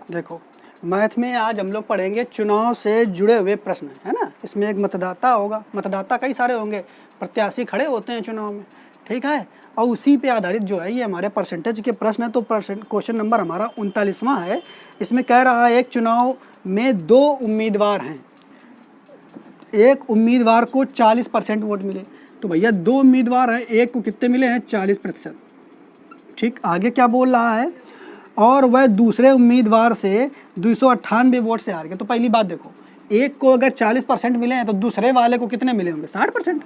देखो मैथ में आज हम लोग पढ़ेंगे चुनाव से जुड़े हुए प्रश्न, है ना। इसमें एक मतदाता होगा, मतदाता कई सारे होंगे, प्रत्याशी खड़े होते हैं चुनाव में, ठीक है। और उसी पे आधारित जो है ये हमारे परसेंटेज के प्रश्न है। तो क्वेश्चन नंबर हमारा 39वां है। इसमें कह रहा है एक चुनाव में 2 उम्मीदवार हैं, एक उम्मीदवार को 40% वोट मिले। तो भैया 2 उम्मीदवार हैं, एक को कितने मिले हैं 40%, ठीक। आगे क्या बोल रहा है, और वह दूसरे उम्मीदवार से 298 वोट से हार गया। तो पहली बात देखो, एक को अगर 40% मिले हैं तो दूसरे वाले को कितने मिले होंगे 60%।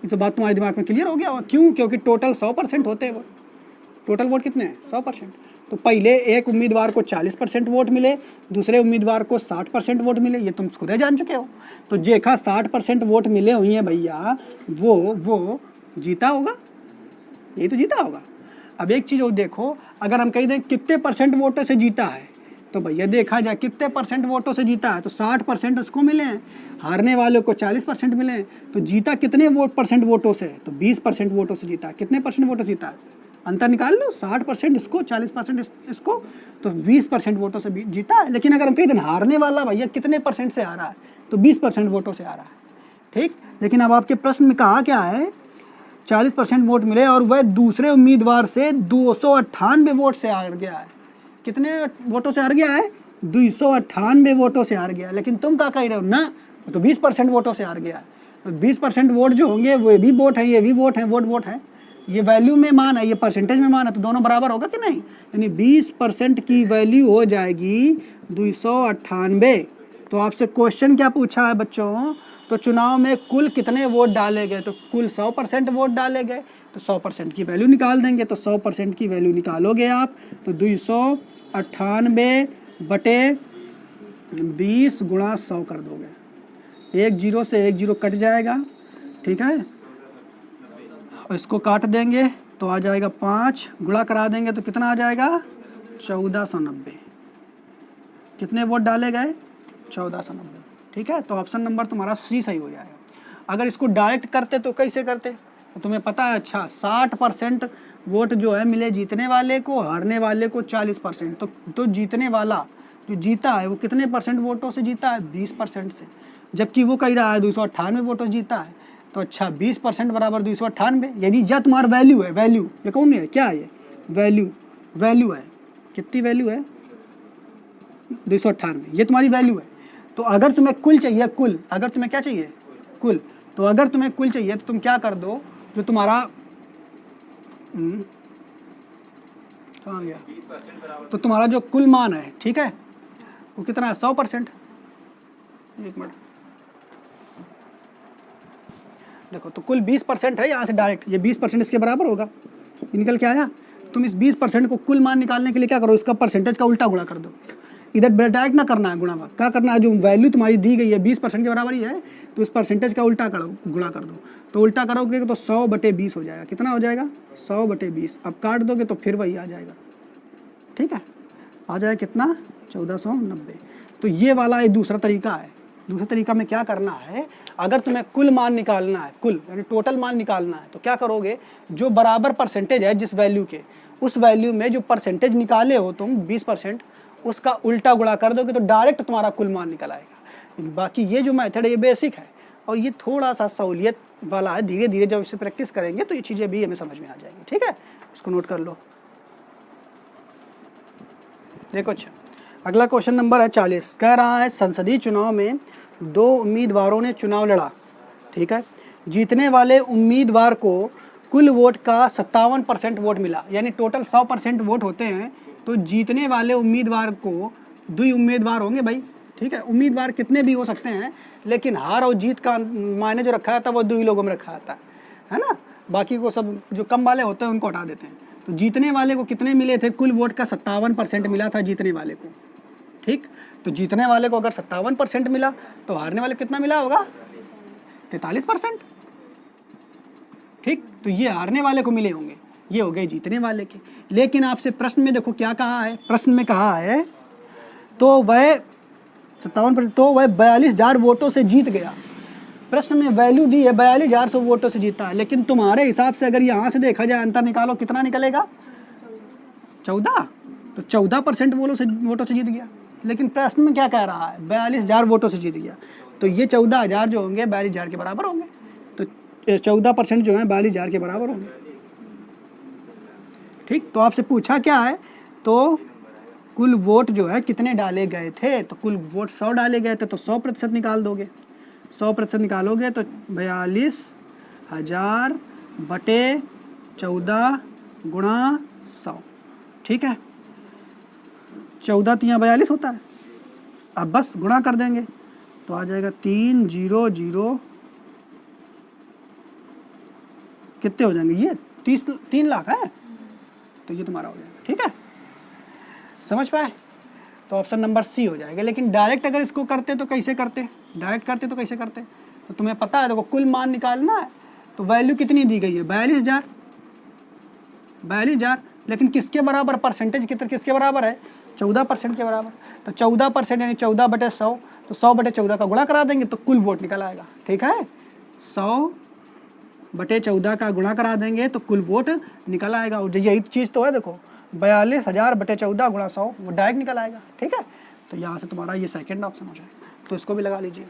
ये तो बात तुम्हारे दिमाग में क्लियर हो गया होगा। क्यों? क्योंकि टोटल 100% होते हैं वो, टोटल वोट कितने हैं 100%। तो पहले एक उम्मीदवार को 40% वोट मिले, दूसरे उम्मीदवार को 60% वोट मिले, ये तुम खुद ही जान चुके हो। तो जेखा 60% वोट मिले हुए हैं भैया, वो जीता होगा, यही तो जीता होगा। अब एक चीज़ और देखो, अगर हम कह दें कितने परसेंट वोटों से जीता है, तो भैया देखा जाए कितने परसेंट वोटों से जीता है, तो 60% उसको मिले हैं, हारने वालों को 40% मिले हैं। तो जीता कितने परसेंट वोटों से, तो 20% वोटों से जीता है। कितने परसेंट वोटों से जीता है, अंतर निकाल लो, 60% इसको 40% इसको, तो 20% वोटों से जीता है। लेकिन अगर हम कह दें हारने वाला भैया कितने परसेंट से आ रहा है, तो 20% वोटों से आ रहा है, ठीक। लेकिन अब आपके प्रश्न में कहा क्या है, 40% वोट मिले और वह दूसरे उम्मीदवार से 298 वोट से हार गया है। कितने वोटों से हार गया है, 298 वोटों से हार गया। लेकिन तुम क्या कह रहे हो ना, तो 20% वोटों से हार गया है। तो 20% वोट जो होंगे वो भी वोट है, ये भी वोट है, वोट है। ये वैल्यू में मान है, ये परसेंटेज में मान है, तो दोनों बराबर होगा कि नहीं। यानी 20% की वैल्यू हो जाएगी 298। तो आपसे क्वेश्चन क्या पूछा है बच्चों, तो चुनाव में कुल कितने वोट डाले गए, तो कुल 100% वोट डाले गए, तो 100% की वैल्यू निकाल देंगे। तो 100% की वैल्यू निकालोगे आप, तो 298 बटे 20 गुणा 100 कर दोगे। 1 0 से 1 0 कट जाएगा, ठीक है, और इसको काट देंगे तो आ जाएगा 5, गुणा करा देंगे तो कितना आ जाएगा 1490। कितने वोट डाले गए 1490, ठीक है। तो ऑप्शन नंबर तुम्हारा सी सही हो जाएगा। अगर इसको डायरेक्ट करते तो कैसे करते, तो तुम्हें पता है, अच्छा 60% वोट जो है मिले जीतने वाले को, हारने वाले को 40%। तो जीतने वाला जो जीता है वो कितने परसेंट वोटों से जीता है, 20% से। जबकि वो कह रहा है 298 वोटों से जीता है। तो अच्छा 20% बराबर 298। यदि यह तुम्हारा वैल्यू है, वैल्यू ये कौन है, क्या है ये वैल्यू है, कितनी वैल्यू है 298, ये तुम्हारी वैल्यू है। तो अगर तुम्हें कुल चाहिए, कुल, अगर तुम्हें क्या चाहिए कुल, तो अगर तुम्हें कुल चाहिए तो तुम क्या कर दो, जो तुम्हारा कहाँ गया, तो तुम्हारा जो कुल मान है, ठीक है, वो कितना है 100%। एक मिनट देखो, तो कुल 20% है, यहाँ से डायरेक्ट ये 20% इसके बराबर होगा, ये निकल के आया। तुम इस 20% को कुल मान निकालने के लिए क्या करो, इसका परसेंटेज का उल्टा गुणा कर दो। इधर डायरेक्ट ना करना है गुणा, क्या करना है, जो वैल्यू तुम्हारी दी गई है 20% के बराबर ही है, तो इस परसेंटेज का उल्टा करो, गुणा कर दो। तो उल्टा करोगे तो 100/20 हो जाएगा। कितना हो जाएगा 100/20। अब काट दोगे तो फिर वही आ जाएगा, ठीक है, आ जाएगा कितना 1490। तो ये वाला एक दूसरा तरीका है। दूसरे तरीका में क्या करना है, अगर तुम्हें कुल मान निकालना है, कुल यानी टोटल मान निकालना है, तो क्या करोगे, जो बराबर परसेंटेज है जिस वैल्यू के, उस वैल्यू में जो परसेंटेज निकाले हो तुम 20%, उसका उल्टा गुणा कर दोगे तो डायरेक्ट तुम्हारा कुल मान निकल आएगा। बाकी ये जो मेथड है ये बेसिक है और ये थोड़ा सा सहूलियत वाला है। धीरे धीरे जब इसे प्रैक्टिस करेंगे तो ये चीज़ें भी हमें समझ में आ जाएंगी, ठीक है, इसको नोट कर लो। देखो अच्छा, अगला क्वेश्चन नंबर है 40। कह रहा है संसदीय चुनाव में 2 उम्मीदवारों ने चुनाव लड़ा, ठीक है। जीतने वाले उम्मीदवार को कुल वोट का 57% वोट मिला, यानी टोटल 100% वोट होते हैं। तो जीतने वाले उम्मीदवार को 2 उम्मीदवार होंगे भाई, ठीक है, उम्मीदवार कितने भी हो सकते हैं, लेकिन हार और जीत का मायने जो रखा जाता है वो 2 ही लोगों में रखा जाता है ना। बाकी को सब जो कम वाले होते हैं उनको हटा देते हैं। तो जीतने वाले को कितने मिले थे, कुल वोट का 57% मिला था जीतने वाले को, ठीक। तो जीतने वाले को अगर 57% मिला तो हारने वाले कितना मिला होगा 43%, ठीक। तो ये हारने वाले को मिले होंगे, ये हो गए जीतने वाले के। लेकिन आपसे प्रश्न में देखो क्या कहा है, प्रश्न में कहा है तो वह 57%, तो वह 42,000 वोटों से जीत गया। प्रश्न में वैल्यू दी है 42,000 वोटों से जीता है, लेकिन तुम्हारे हिसाब से अगर यहाँ से देखा जाए अंतर निकालो, कितना निकलेगा 14, तो 14% वोटों से जीत गया। लेकिन प्रश्न में क्या कह रहा है, 42,000 वोटों से जीत गया, तो ये 14,000 जो होंगे 42,000 के बराबर होंगे। तो 14% जो है 42,000 के बराबर होंगे। ठीक, तो आपसे पूछा क्या है, तो कुल वोट जो है कितने डाले गए थे, तो कुल वोट 100 डाले गए थे, तो 100% निकाल दोगे। 100% निकालोगे तो 42,000 बटे 14 गुणा 100। ठीक है, 14 तियाँ 42 होता है। अब बस गुणा कर देंगे तो आ जाएगा 300, कितने हो जाएंगे ये 3 लाख है, तो ये तुम्हारा हो जाएगा। ठीक है, समझ पाए? तो ऑप्शन नंबर सी हो जाएगा। लेकिन डायरेक्ट अगर इसको करते तो कैसे करते, डायरेक्ट करते तो कैसे करते, तो तुम्हें पता है, देखो कुल मान निकालना है, तो वैल्यू कितनी दी गई है 42,000, लेकिन किसके बराबर, परसेंटेज किसके बराबर है, 14% के बराबर। तो 14% यानी 14 बटे 100, तो 100 बटे 14 का गुणा करा देंगे तो कुल वोट निकल आएगा। ठीक है, 100 बटे 14 का गुणा करा देंगे तो कुल वोट निकल आएगा। और यही चीज़ तो है, देखो 42,000 बटे 14 गुणा 100, वो डायरेक्ट निकल आएगा। ठीक है, तो यहाँ से तुम्हारा ये सेकंड ऑप्शन हो जाएगा, तो इसको भी लगा लीजिए।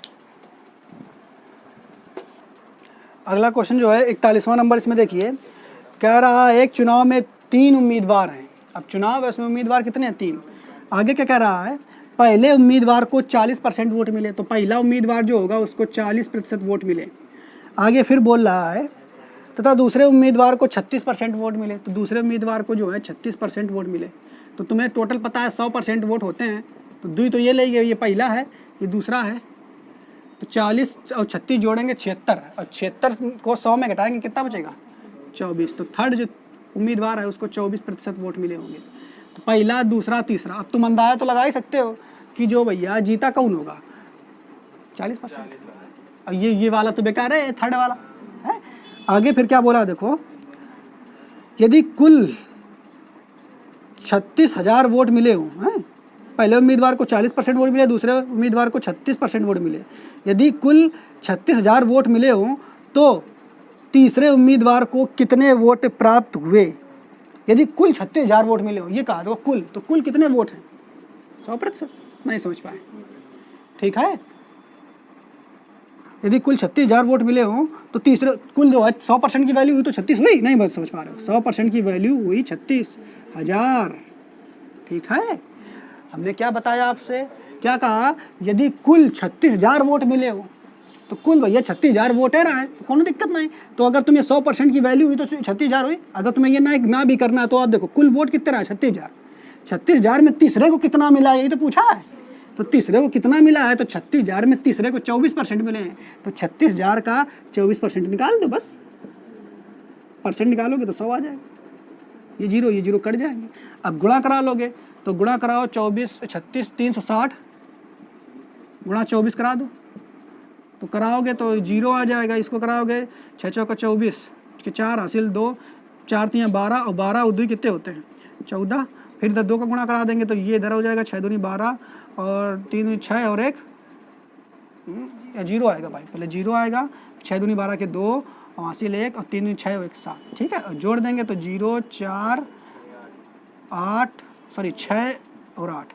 अगला क्वेश्चन जो है 41वां नंबर, इसमें देखिए कह रहा है एक चुनाव में 3 उम्मीदवार हैं। अब चुनाव है, उसमें उम्मीदवार कितने हैं, 3। आगे क्या कह रहा है, पहले उम्मीदवार को 40% वोट मिले, तो पहला उम्मीदवार जो होगा उसको 40% वोट मिले। आगे फिर बोल रहा है तथा दूसरे उम्मीदवार को 36% वोट मिले, तो दूसरे उम्मीदवार को जो है 36% वोट मिले। तो तुम्हें टोटल पता है 100% वोट होते हैं, तो 2 तो ये ले गए, ये पहला है, ये दूसरा है। तो 40 और 36 जोड़ेंगे 76, और 76 को 100 में घटाएंगे कितना बचेगा, 24। तो थर्ड जो उम्मीदवार है उसको 24% वोट मिले होंगे। तो पहला, दूसरा, तीसरा। अब तुम अंदाजा तो लगा ही सकते हो कि जो भैया जीता कौन होगा, 40%। और ये वाला तो बेकार है, थर्ड वाला है। आगे फिर क्या बोला, देखो यदि कुल 36,000 वोट मिले हों, हैं, पहले उम्मीदवार को 40% वोट मिले, दूसरे उम्मीदवार को 36% वोट मिले, यदि कुल 36,000 वोट मिले हों तो तीसरे उम्मीदवार को कितने वोट प्राप्त हुए। यदि कुल 36,000 वोट मिले हों, ये कहा तो कुल, तो कुल कितने वोट हैं, 100%। नहीं समझ पाए, ठीक है। यदि कुल 36,000 वोट मिले हों तो तीसरे, कुल जो है 100% की वैल्यू हुई तो 36 हुई, नहीं बस समझ पा रहे हो, 100% की वैल्यू हुई 36,000। ठीक है, हमने क्या बताया आपसे, क्या कहा, यदि कुल 36,000 वोट मिले हो तो कुल भैया 36,000 वोट है रहा है, तो कोनो दिक्कत नहीं। तो अगर तुम्हें 100% की वैल्यू हुई तो 36,000 हुई। अगर तुम्हें ये ना भी करना तो आप देखो कुल वोट कितने रहा है, 36,000। 36,000 में तीसरे को कितना मिला, यही तो पूछा है। तो तीसरे को कितना मिला है, तो 36,000 में तीसरे को 24% मिले हैं, तो 36,000 का 24% निकाल दो, बस परसेंट निकालोगे तो 100 आ जाएगा। ये जीरो कट जाएंगे। अब गुणा करा लोगे तो गुणा कराओ 24, 36, 360 गुणा 24 करा दो, तो कराओगे तो 0 आ जाएगा। इसको कराओगे 6 चौका 24 के 4 हासिल 2, 4 तियाँ 12, और 12 उधर कितने होते हैं 14। फिर इधर 2 का गुणा करा देंगे तो ये इधर हो जाएगा 6 दूनी 12 और 3 दूनी 6 और 1 0 आएगा भाई, पहले 0 आएगा, 6 दूनी 12 के 2 और हासिल 1 और 3 दूनी 6 और 1 7। ठीक है, और जोड़ देंगे तो 0 4 8 सॉरी 6 और 8।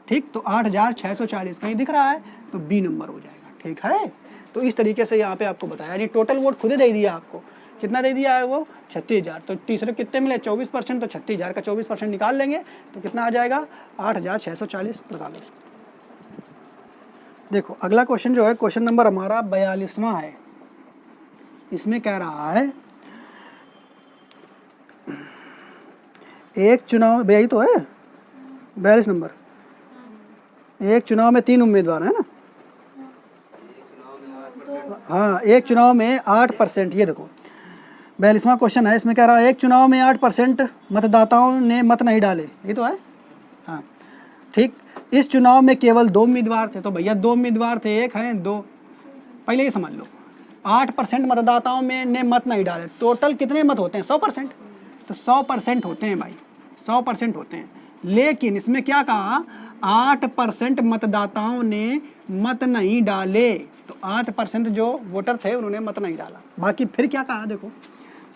ठीक, तो 8,640 कहीं दिख रहा है तो बी नंबर हो जाएगा। ठीक है, तो इस तरीके से यहाँ पे आपको बताया, यानी टोटल वोट खुद दे दिया आपको, कितना दे दिया है वो 36,000। तो तीसरे कितने मिले 24%, तो 36,000 का 24% निकाल लेंगे तो कितना आ जाएगा 8,640 लगा लो उसको। देखो अगला क्वेश्चन जो है, क्वेश्चन नंबर हमारा 42वां है। इसमें कह रहा है एक चुनाव, यही तो है 42 नंबर, एक चुनाव में 3 उम्मीदवार है ना, हाँ, एक चुनाव में 8%। ये देखो 42वां क्वेश्चन है, इसमें कह रहा है एक चुनाव में 8% मतदाताओं ने मत नहीं डाले, ये तो है, हाँ ठीक। इस चुनाव में केवल 2 उम्मीदवार थे, तो भैया 2 उम्मीदवार थे, एक हैं 2, पहले ये समझ लो। 8% मतदाताओं में ने मत नहीं डाले, टोटल कितने मत होते हैं 100%, तो 100% होते हैं भाई, 100% होते हैं। लेकिन इसमें क्या कहा, 8% मतदाताओं ने मत नहीं डाले, तो 8% जो वोटर थे उन्होंने मत नहीं डाला। बाकी फिर क्या कहा, देखो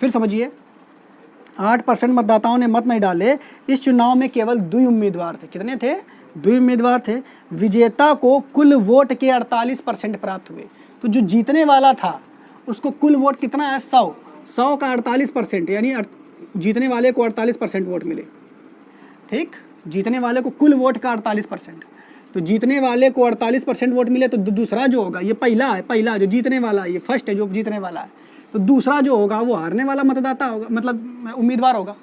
फिर समझिए, 8% मतदाताओं ने मत नहीं डाले। इस चुनाव में केवल 2 उम्मीदवार थे। कितने थे? 2 उम्मीदवार थे। विजेता को कुल वोट के 48% प्राप्त हुए। तो जो जीतने वाला था उसको कुल वोट कितना है? 100 का 48%, यानी जीतने वाले को 48% वोट मिले। ठीक, जीतने वाले को कुल वोट का 48%। तो जीतने वाले को 48% वोट मिले तो दूसरा जो होगा, ये पहला है, पहला जो जीतने वाला है, ये फर्स्ट है जो जीतने वाला है, तो दूसरा जो होगा वो हारने वाला मतदाता होगा, मतलब उम्मीदवार होगा।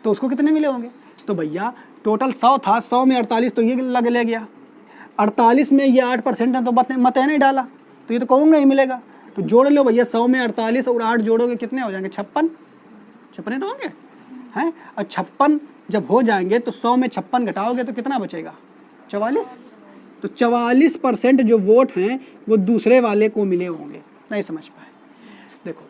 तो उसको कितने मिले होंगे? तो भैया टोटल 100 था, 100 में 48 तो ये लग ले गया, 48 में ये 8% है तो मत नहीं डाला तो ये तो कहूँगा ही मिलेगा। तो जोड़ लो भैया, 100 में 48 और 8 जोड़ोगे कितने हो जाएंगे? 56 तो होंगे हैं। और 56 जब हो जाएंगे तो 100 में 56 घटाओगे तो कितना बचेगा? 44। तो 44% जो वोट हैं वो दूसरे वाले को मिले होंगे। नहीं समझ पाए? देखो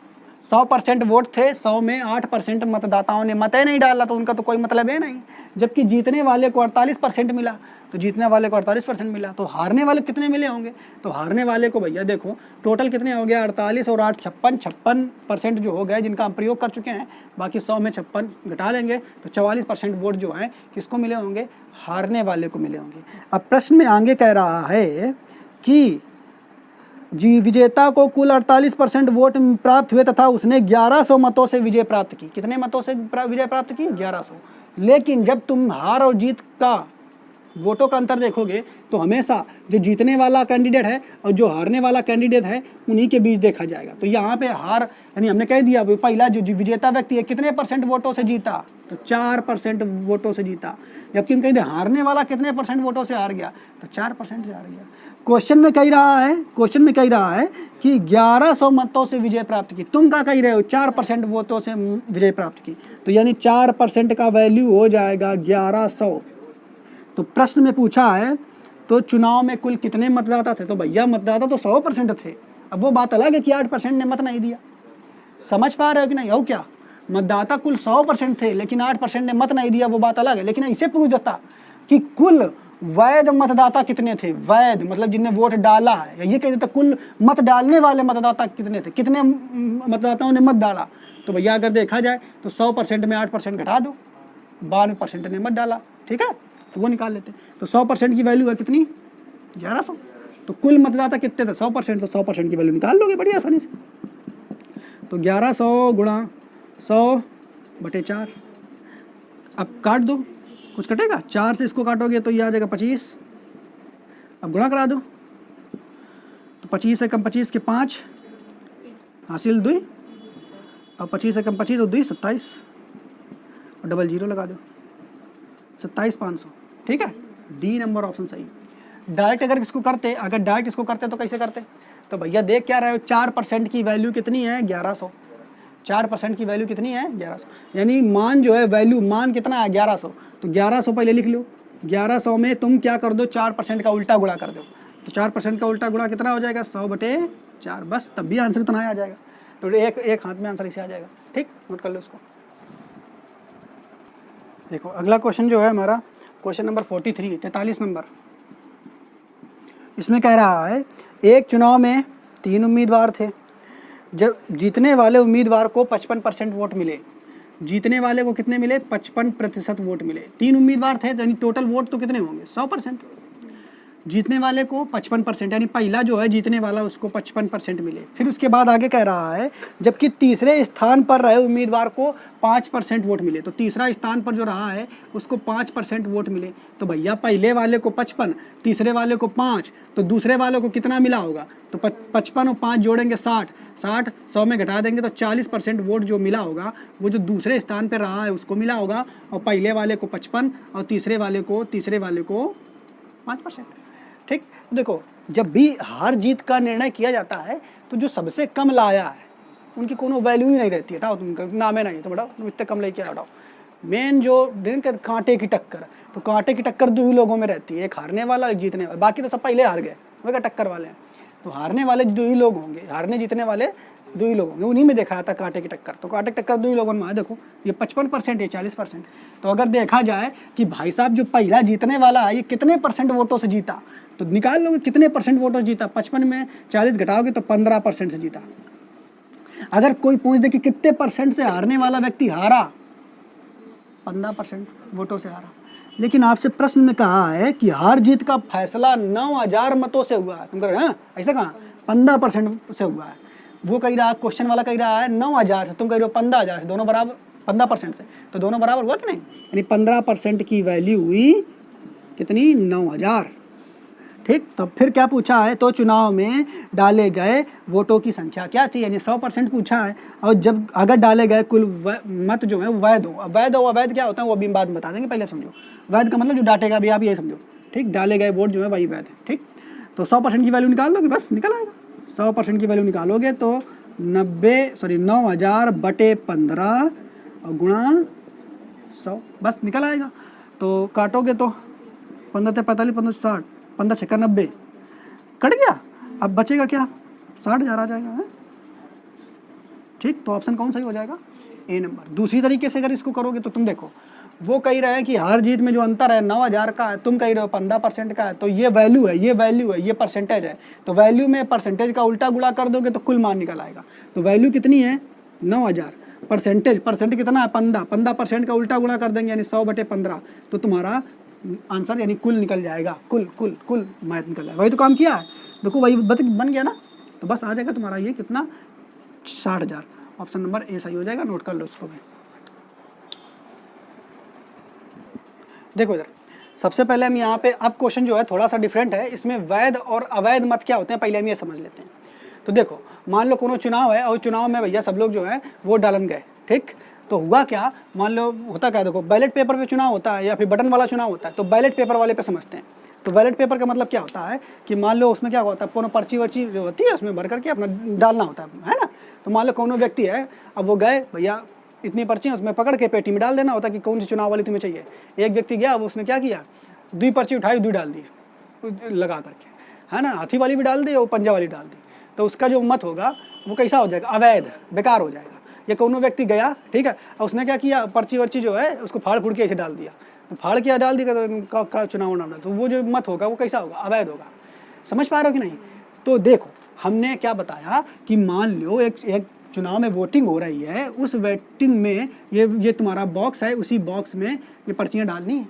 100% वोट थे, 100 में 8% मतदाताओं ने मत नहीं डाला तो उनका तो कोई मतलब है नहीं। जबकि जीतने वाले को 48% मिला, तो जीतने वाले को 48% मिला, तो हारने वाले कितने मिले होंगे? तो हारने वाले को भैया देखो टोटल कितने हो गया? 48 और 8 56% जो हो गए जिनका हम प्रयोग कर चुके हैं। बाकी 100 में 56 घटा लेंगे तो 44% वोट जो हैं किसको मिले होंगे? हारने वाले को मिले होंगे। अब प्रश्न में आगे कह रहा है कि विजेता को कुल 48% वोट प्राप्त हुए तथा उसने 1100 मतों से विजय प्राप्त की। कितने मतों से विजय प्राप्त की? 1100। लेकिन जब तुम हार और जीत का वोटों का अंतर देखोगे तो हमेशा जो जीतने वाला कैंडिडेट है और जो हारने वाला कैंडिडेट है उन्हीं के बीच देखा जाएगा। तो यहाँ पे हार, यानी हमने कह दिया पहला जो विजेता व्यक्ति है कितने % वोटों से जीता? तो 4% वोटों से जीता। जबकि हम कह दें हारने वाला कितने % वोटों से हार गया? तो 4% से हार गया। क्वेश्चन में कह रहा है कि 1100 मतों से विजय प्राप्त की। तुम क्या कह रहे हो? 4% वोटों से विजय प्राप्त की। तो यानी 4% का वैल्यू हो जाएगा 1100। तो प्रश्न में पूछा है तो चुनाव में कुल कितने मतदाता थे? तो भैया मतदाता तो 100% थे। अब वो बात अलग है कि 8% ने मत नहीं दिया। समझ पा रहे हो कि नहीं? हो क्या? मतदाता कुल 100% थे लेकिन 8% ने मत नहीं दिया, वो बात अलग है। लेकिन इसे पूछ देता कि कुल वैध मतदाता कितने थे? वैध मतलब जिनने वोट डाला है। ये कह देता कुल मत डालने वाले मतदाता कितने थे, कितने मतदाताओं ने मत डाला। तो भैया अगर देखा जाए तो 100% में 8% घटा दो, 92% ने मत डाला। ठीक है, तो वो निकाल लेते। तो 100% की वैल्यू है कितनी? 1100। तो कुल मतदाता कितने थे? 100%। तो 100% की वैल्यू निकाल लोगे बड़ी आसानी से। तो 1100 गुणा 100/4। अब काट दो, कुछ कटेगा? 4 से इसको काटोगे तो ये आ जाएगा 25। अब गुणा करा दो तो 25 से कम 25 के 5 हासिल 2। अब 25 से कम 25 और 2 27 और डबल 0 लगा दो, 27,500। ठीक है, डी नंबर ऑप्शन सही। डायरेक्ट अगर इसको करते, अगर डायरेक्ट इसको करते तो कैसे करते? तो भैया देख क्या रहे हो? 4% की वैल्यू कितनी है? 1100। 4% की वैल्यू कितनी है? 1100। यानी मान जो है वैल्यू, मान कितना है? 1100। तो 1100 पहले लिख लो। 1100 में तुम क्या कर दो? 4% का उल्टा गुणा कर दो। तो 4% का उल्टा गुणा कितना हो जाएगा? 100/4। बस तब भी आंसर इतना आ जाएगा। तो एक हाथ में आंसर इसे आ जाएगा। ठीक, नोट कर लो इसको। देखो अगला क्वेश्चन जो है हमारा क्वेश्चन नंबर 43, 43 नंबर। इसमें कह रहा है एक चुनाव में 3 उम्मीदवार थे। जब जीतने वाले उम्मीदवार को 55% वोट मिले। जीतने वाले को कितने मिले? 55% वोट मिले। 3 उम्मीदवार थे यानी टोटल वोट तो कितने होंगे? 100%। जीतने वाले को 55%, यानी पहला जो है जीतने वाला उसको 55% मिले। फिर उसके बाद आगे कह रहा है जबकि तीसरे स्थान पर रहे उम्मीदवार को 5% वोट मिले। तो तीसरा स्थान पर जो रहा है उसको 5% वोट मिले। तो भैया पहले वाले को 55, तीसरे वाले को 5, तो दूसरे वाले को कितना मिला होगा? तो 55 और 5 जोड़ेंगे 60, 100 में घटा देंगे तो 40% वोट जो मिला होगा वो जो दूसरे स्थान पर रहा है उसको मिला होगा। और पहले वाले को 55 और तीसरे वाले को 5%। ठीक, देखो जब भी हार जीत का निर्णय किया जाता है तो जो सबसे कम लाया है उनकी कोनो वैल्यू ही नहीं रहती है। हटाओ, तुमका नाम है नहीं तो बताओ तुम इतने कम लेके हटाओ। मेन जो कांटे की टक्कर, तो कांटे की टक्कर 2 ही लोगों में रहती है, एक हारने वाला एक जीतने वाला। बाकी तो सब पहले हार गए, वे टक्कर वाले हैं। तो हारने वाले 2 ही लोग होंगे, हारने जीतने वाले 2 ही लोग होंगे। उन्हीं में देखा जाता कांटे की टक्कर। तो कांटे की टक्कर 2 ही लोगों में। देखो ये 55%, ये 40%। तो अगर देखा जाए कि भाई साहब जो पहला जीतने वाला है ये कितने % वोटों से जीता, तो निकाल लोगे कितने % वोटों से जीता। 55 में 40 घटाओगे तो 15% से जीता। अगर कोई पूछ दे कि कितने % से हारने वाला व्यक्ति हारा, 15% वोटों से हारा। लेकिन आपसे प्रश्न में कहा है कि हार जीत का फैसला 9000 मतों से हुआ है। तुम कह रहे हो हाँ ऐसा कहाँ, 15% से हुआ है। वो कह रहा है, क्वेश्चन वाला कह रहा है 9000 से, तुम कह रहे हो 15000 से, दोनों बराबर 15% से, तो दोनों बराबर हुआ कि नहीं? यानी 15% की वैल्यू हुई कितनी, 9000। ठीक, तो फिर क्या पूछा है, तो चुनाव में डाले गए वोटों की संख्या क्या थी, यानी 100% पूछा है। और जब अगर डाले गए कुल मत जो है वैध हो, अब वैध और अवैध क्या होता है वो अभी बाद में बता देंगे, पहले समझो। वैध का मतलब जो डाटेगा, अभी आप ये समझो। ठीक, डाले गए वोट जो है वही वैध है। ठीक, तो 100% की वैल्यू निकाल दोगे, बस निकल आएगा। 100% की वैल्यू निकालोगे तो 9000 बटे 15 और गुणा 100, बस निकल आएगा। तो काटोगे तो 15 से 45, 15 60, 15 छक्का 90, कट गया। अब बचेगा क्या, 60,000 आ जाएगा है? ठीक, तो ऑप्शन कौन सही हो जाएगा, ए नंबर। दूसरी तरीके से अगर इसको करोगे तो तुम देखो, वो कह रहे हैं कि हार जीत में जो अंतर है 9000 का है, तुम कह रहे हो 15% का है, तो ये वैल्यू है, ये वैल्यू है, ये परसेंटेज है। तो वैल्यू में परसेंटेज का उल्टा गुणा कर दोगे तो कुल मान निकल आएगा। तो वैल्यू कितनी है 9000, परसेंटेज कितना है 15% का उल्टा गुणा कर देंगे यानी 100/15, तो तुम्हारा आंसर यानी कुल निकल जाएगा। कुल मैथ निकल जाएगा। वही तो काम किया है, देखो वही बन गया ना। तो बस आ जाएगा तुम्हारा ये कितना, 60,000। ऑप्शन नंबर ए सही हो जाएगा, नोट कर लो उसको भी। देखो इधर सबसे पहले हम यहाँ पे, अब क्वेश्चन जो है थोड़ा सा डिफरेंट है, इसमें वैध और अवैध मत क्या होते हैं पहले हम ये समझ लेते हैं। तो देखो मान लो कोनो चुनाव है और चुनाव में भैया सब लोग जो है वो डालन गए। ठीक, तो हुआ क्या, मान लो होता क्या, देखो बैलेट पेपर पे चुनाव होता है या फिर बटन वाला चुनाव होता है, तो बैलेट पेपर वाले पे समझते हैं। तो बैलेट पेपर का मतलब क्या होता है कि मान लो उसमें क्या होता है, कोनो पर्ची वर्ची जो होती है उसमें भर करके अपना डालना होता है ना। तो मान लो कोनो व्यक्ति है, अब वो गए भैया इतनी पर्चियाँ उसमें पकड़ के पेटी में डाल देना होता है कि कौन सी चुनाव वाली तुम्हें चाहिए। एक व्यक्ति गया, अब उसने क्या किया, 2 पर्ची उठाई, 2 डाल दी लगा करके, है ना, हाथी वाली भी डाल दी और पंजा वाली डाल दी। तो उसका जो मत होगा वो कैसा हो जाएगा, अवैध, बेकार हो जाएगा। या कोनो व्यक्ति गया, ठीक है, और उसने क्या किया, पर्ची वर्ची जो है उसको फाड़ फूड़ के ऐसे डाल दिया, तो फाड़ के डाल दिया तो चुनाव नाम डाल, तो वो जो मत होगा वो कैसा होगा, अवैध होगा। समझ पा रहे हो कि नहीं? तो देखो हमने क्या बताया कि मान लो एक चुनाव में वोटिंग हो रही है, उस वोटिंग में ये तुम्हारा बॉक्स है, उसी बॉक्स में ये पर्चियाँ डालनी है,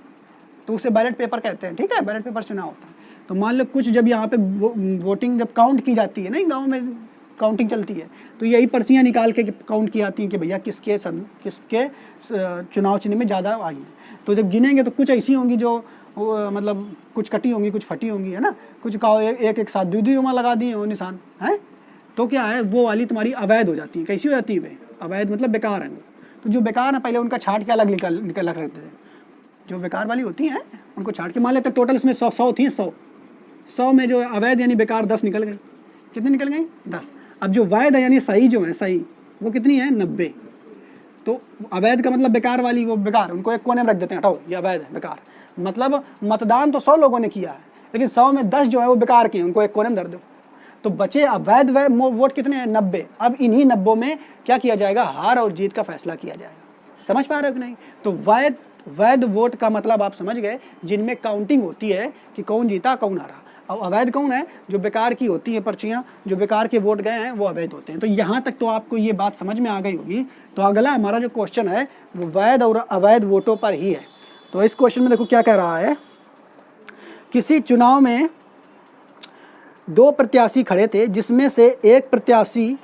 तो उसे बैलेट पेपर कहते हैं। ठीक है, बैलेट पेपर चुनाव होता है। तो मान लो कुछ जब यहाँ पे वोटिंग जब काउंट की जाती है ना, गाँव में काउंटिंग चलती है, तो यही पर्चियाँ निकाल के काउंट की जाती हैं कि भैया किसके चुनाव चिन्ह में ज़्यादा आई हैं। तो जब गिनेंगे तो कुछ ऐसी होंगी जो मतलब कुछ कटी होंगी, कुछ फटी होंगी, है ना, कुछ का एक साथ 2 वहाँ लगा दिए हो निशान, हैं, तो क्या है वो वाली तुम्हारी अवैध हो जाती है। कैसी हो जाती है वे, अवैध मतलब बेकार है। तो जो बेकार है पहले उनका छाट के अलग निकल रखते थे। जो बेकार वाली होती हैं उनको छाट के, मान लेते टोटल इसमें 100 थी, 100 में जो अवैध यानी बेकार 10 निकल गई। कितनी निकल गई, 10। अब जो वैध है यानी सही जो है, सही वो कितनी है, 90। तो अवैध का मतलब बेकार वाली, वो बेकार, उनको एक कोने में रख देते हैं, हटाओ ये अवैध है, बेकार। मतलब मतदान तो 100 लोगों ने किया है, लेकिन 100 में 10 जो है वो बेकार के हैं, उनको एक कोने में धर दो। तो बचे अवैध वोट कितने हैं, 90। अब इन्हीं 90 में क्या किया जाएगा, हार और जीत का फैसला किया जाएगा। समझ पा रहे हो कि नहीं? तो वैध वोट का मतलब आप समझ गए, जिनमें काउंटिंग होती है कि कौन जीता कौन हारा। और अवैध कौन है, जो बेकार की होती है पर्चियाँ, जो बेकार के वोट गए हैं वो अवैध होते हैं। तो यहाँ तक तो आपको ये बात समझ में आ गई होगी। तो अगला हमारा जो क्वेश्चन है वो वैध और अवैध वोटों पर ही है। तो इस क्वेश्चन में देखो क्या कह रहा है, किसी चुनाव में 2 प्रत्याशी खड़े थे, जिसमें से एक प्रत्याशी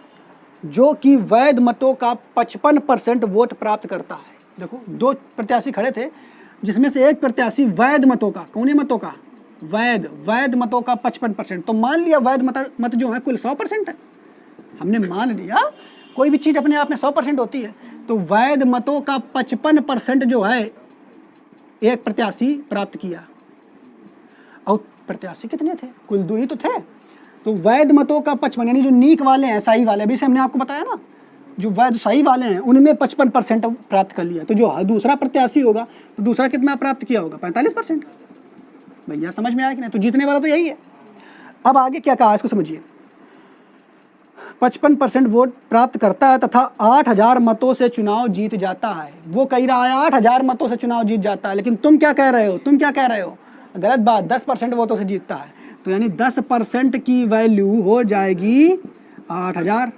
जो कि वैध मतों का 55% वोट प्राप्त करता है। देखो 2 प्रत्याशी खड़े थे, जिसमें से एक प्रत्याशी वैध मतों का, कौन मतों का, वैध मतों का 55%। तो मान लिया वैध मत जो है कुल 100% है। हमने मान लिया कोई भी चीज़ अपने आप में 100% होती है, तो वैध मतों का 55% जो है एक प्रत्याशी प्राप्त किया। और प्रत्याशी कितने थे, कुल 2 ही तो थे। तो वैध मतों का 55 यानी जो नीक वाले हैं, सही वाले, अभी से हमने आपको बताया ना, जो वैध सही वाले हैं उनमें 55% प्राप्त कर लिया। तो जो दूसरा प्रत्याशी होगा तो दूसरा कितना प्राप्त किया होगा, 45%। भैया समझ में आया कि नहीं? तो जीतने वाला तो यही है। अब आगे क्या कहा इसको समझिए, 55% वोट प्राप्त करता है तथा 8000 मतों से चुनाव जीत जाता है। वो कह रहा है 8000 मतों से चुनाव जीत जाता है, लेकिन तुम क्या कह रहे हो, गलत बात, 10% वोटों से जीतता है। तो यानी 10% की वैल्यू हो जाएगी 8000।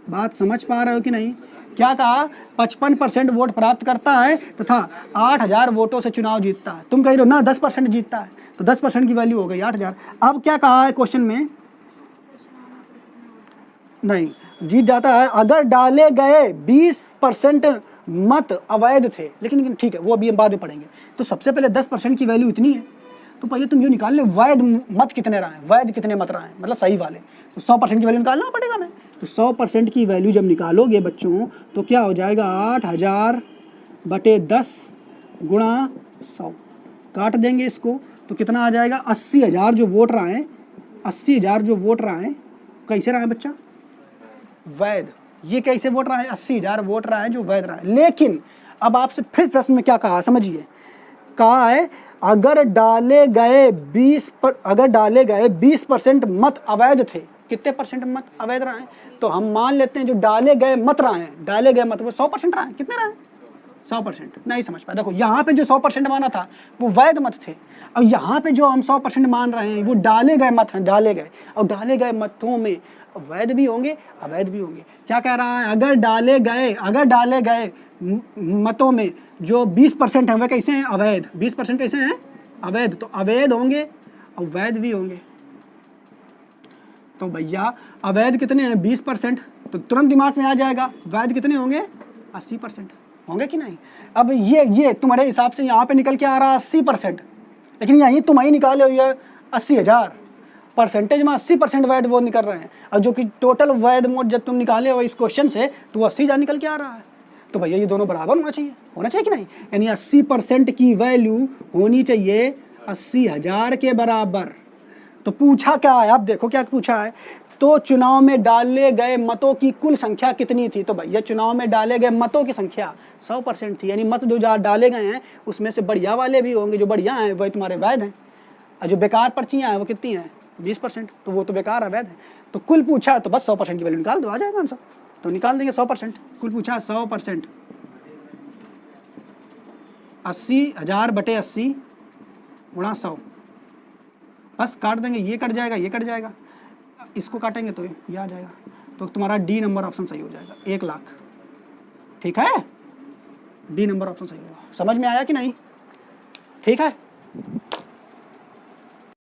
बात समझ पा रहे हो कि नहीं? क्या कहा, 55% वोट प्राप्त करता है तथा 8000 वोटों से चुनाव जीतता है। तुम कह रहे हो ना 10% जीतता है, तो 10% की वैल्यू हो गई 8000। अब क्या कहा है क्वेश्चन में, नहीं जीत जाता है अगर डाले गए 20% मत अवैध थे, लेकिन ठीक है वो अभी हम बाद में पढ़ेंगे। तो सबसे पहले 10% की वैल्यू इतनी है, तो पहले तुम ये निकाल ले वैध मत कितने रहे हैं, वैध कितने मत रहे हैं, मतलब सही वाले। तो 100% की वैल्यू निकालना पड़ेगा हमें। तो 100% की वैल्यू जब निकालोगे बच्चों तो क्या हो जाएगा, 8000 बटे 10 गुणा 100, काट देंगे इसको तो कितना आ जाएगा, 80,000 जो वोट रहे हैं, 80,000 जो वोट रहे हैं कैसे रहे हैं बच्चा, वैध। ये कैसे वोट रहा है, 80,000 वोट रहा है जो वैध रहा है। लेकिन अब आपसे फिर प्रश्न में क्या कहा, समझिए, कहा है अगर डाले गए 20% मत अवैध थे, कितने परसेंट मत अवैध रहे हैं, तो हम मान लेते हैं जो डाले गए मत रहे हैं, डाले गए मत वो 100% रहे हैं, कितने रहे हैं 100%। नहीं समझ पाया, देखो यहाँ पे जो 100% माना था वो वैध मत थे, और यहाँ पे जो हम 100% मान रहे हैं वो डाले गए मत हैं, डाले गए, और डाले गए मतों में वैध भी होंगे अवैध भी होंगे। क्या कह रहा है, अगर डाले गए मतों में जो 20% हैं वह कैसे हैं, अवैध। 20% कैसे हैं, अवैध, तो अवैध होंगे और वैध भी होंगे। तो भैया अवैध कितने हैं 20%, तो तुरंत दिमाग में आ जाएगा वैध कितने होंगे 80% होंगे कि नहीं। अब ये तुम्हारे हिसाब से यहाँ पे निकल के आ रहा है 80%, लेकिन यहीं तुम ही निकाले हुए 80,000, परसेंटेज में 80% वैध वोट निकल रहे हैं, और जो कि टोटल वैध वोट जब तुम निकाले हो इस क्वेश्चन से तो 80,000 निकल के आ रहा है। तो भैया ये दोनों बराबर होना चाहिए कि नहीं, यानी 80% की वैल्यू होनी चाहिए 80,000 के बराबर। तो पूछा क्या है, आप देखो क्या पूछा है, तो चुनाव में डाले गए मतों की कुल संख्या कितनी थी। तो भैया चुनाव में डाले गए मतों की संख्या 100% थी, यानी मत जो डाले गए हैं उसमें से बढ़िया वाले भी होंगे, जो बढ़िया हैं वही तुम्हारे वैध हैं, और जो बेकार पर्चियाँ हैं वो कितनी हैं 20%, तो वो तो बेकार अवैध है। तो कुल पूछा तो बस 100% की वैल्यू निकाल दो, आ जाएगा आंसर। तो निकाल देंगे 100%, कुल पूछा 100%, 80,000 बटे 80 गुणा 100, बस काट देंगे, ये कट जाएगा ये कट जाएगा, इसको काटेंगे तो ये आ जाएगा। तो तुम्हारा डी नंबर ऑप्शन सही हो जाएगा, 1 लाख। ठीक है, डी नंबर ऑप्शन सही होगा। समझ में आया कि नहीं, ठीक है।